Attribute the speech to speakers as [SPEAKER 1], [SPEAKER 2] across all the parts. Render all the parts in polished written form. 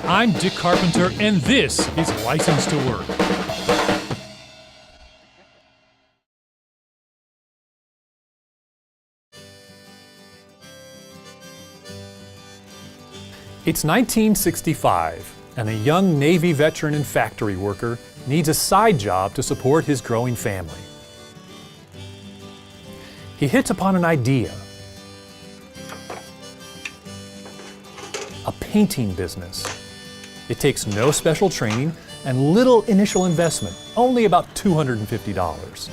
[SPEAKER 1] I'm Dick Carpenter, and this is License to Work. It's 1965, and a young Navy veteran and factory worker needs a side job to support his growing family. He hits upon an idea. A painting business. It takes no special training and little initial investment, only about $250.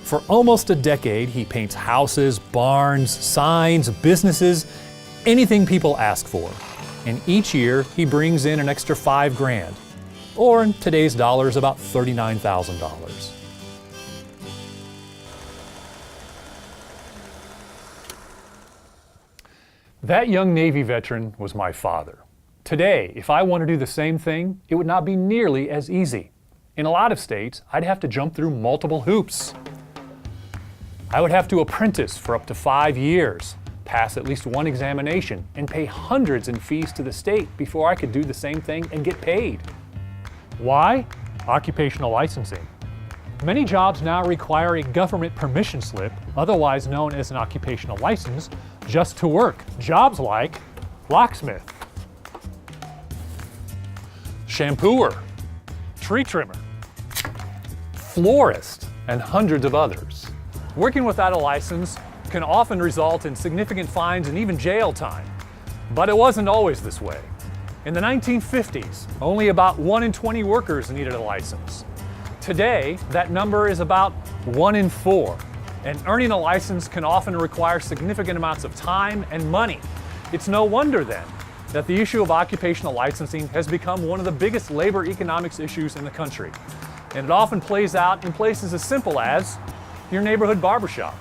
[SPEAKER 1] For almost a decade, he paints houses, barns, signs, businesses, anything people ask for. And each year, he brings in an extra $5,000, or in today's dollars, about $39,000. That young Navy veteran was my father. Today, if I want to do the same thing, it would not be nearly as easy. In a lot of states, I'd have to jump through multiple hoops. I would have to apprentice for up to 5 years, pass at least one examination, and pay hundreds in fees to the state before I could do the same thing and get paid. Why? Occupational licensing. Many jobs now require a government permission slip, otherwise known as an occupational license, just to work. Jobs like locksmith, shampooer, tree trimmer, florist, and hundreds of others. Working without a license can often result in significant fines and even jail time. But it wasn't always this way. In the 1950s, only about 1 in 20 workers needed a license. Today, that number is about 1 in 4. And earning a license can often require significant amounts of time and money. It's no wonder then that the issue of occupational licensing has become one of the biggest labor economics issues in the country. And it often plays out in places as simple as your neighborhood barbershop.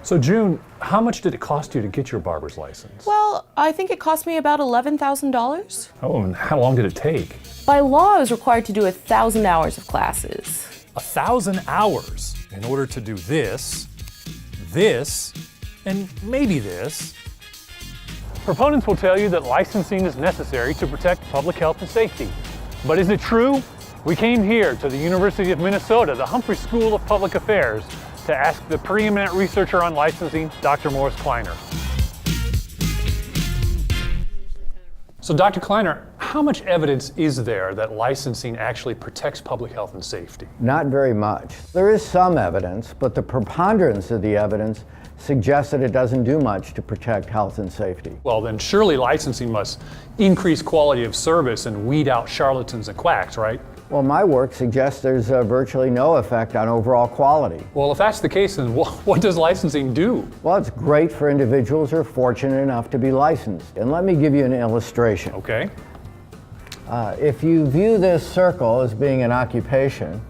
[SPEAKER 1] So June, how much did it cost you to get your barber's license?
[SPEAKER 2] Well, I think it cost me about $11,000.
[SPEAKER 1] Oh, and how long did it take?
[SPEAKER 2] By law, I was required to do 1,000 hours of classes.
[SPEAKER 1] 1,000 hours in order to do this, this, and maybe this. Proponents will tell you that licensing is necessary to protect public health and safety. But is it true? We came here to the University of Minnesota, the Humphrey School of Public Affairs, to ask the preeminent researcher on licensing, Dr. Morris Kleiner. So Dr. Kleiner, how much evidence is there that licensing actually protects public health and safety?
[SPEAKER 3] Not very much. There is some evidence, but the preponderance of the evidence suggests that it doesn't do much to protect health and safety.
[SPEAKER 1] Well, then surely licensing must increase quality of service and weed out charlatans and quacks, right?
[SPEAKER 3] Well, my work suggests there's virtually no effect on overall quality.
[SPEAKER 1] Well, if that's the case, then what does licensing do?
[SPEAKER 3] Well, it's great for individuals who are fortunate enough to be licensed. And let me give you an illustration.
[SPEAKER 1] Okay.
[SPEAKER 3] If you view this circle as being an occupation,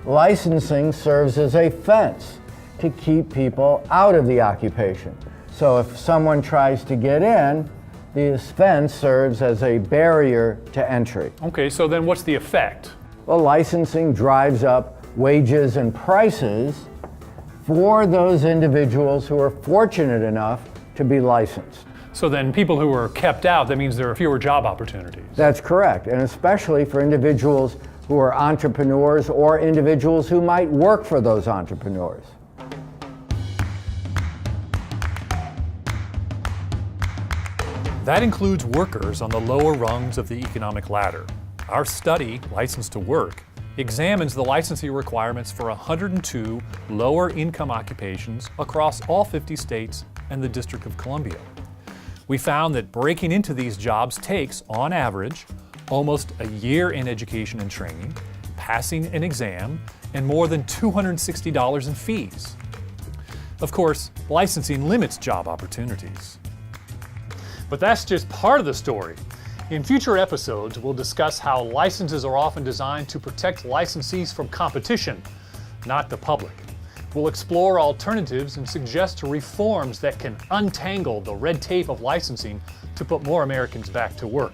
[SPEAKER 3] licensing serves as a fence to keep people out of the occupation. So if someone tries to get in, this fence serves as a barrier to entry.
[SPEAKER 1] Okay, so then what's the effect?
[SPEAKER 3] Well, licensing drives up wages and prices for those individuals who are fortunate enough to be licensed.
[SPEAKER 1] So then people who are kept out, that means there are fewer job opportunities.
[SPEAKER 3] That's correct, and especially for individuals who are entrepreneurs or individuals who might work for those entrepreneurs.
[SPEAKER 1] That includes workers on the lower rungs of the economic ladder. Our study, License to Work, examines the licensing requirements for 102 lower income occupations across all 50 states and the District of Columbia. We found that breaking into these jobs takes, on average, almost a year in education and training, passing an exam, and more than $260 in fees. Of course, licensing limits job opportunities. But that's just part of the story. In future episodes, we'll discuss how licenses are often designed to protect licensees from competition, not the public. We'll explore alternatives and suggest reforms that can untangle the red tape of licensing to put more Americans back to work.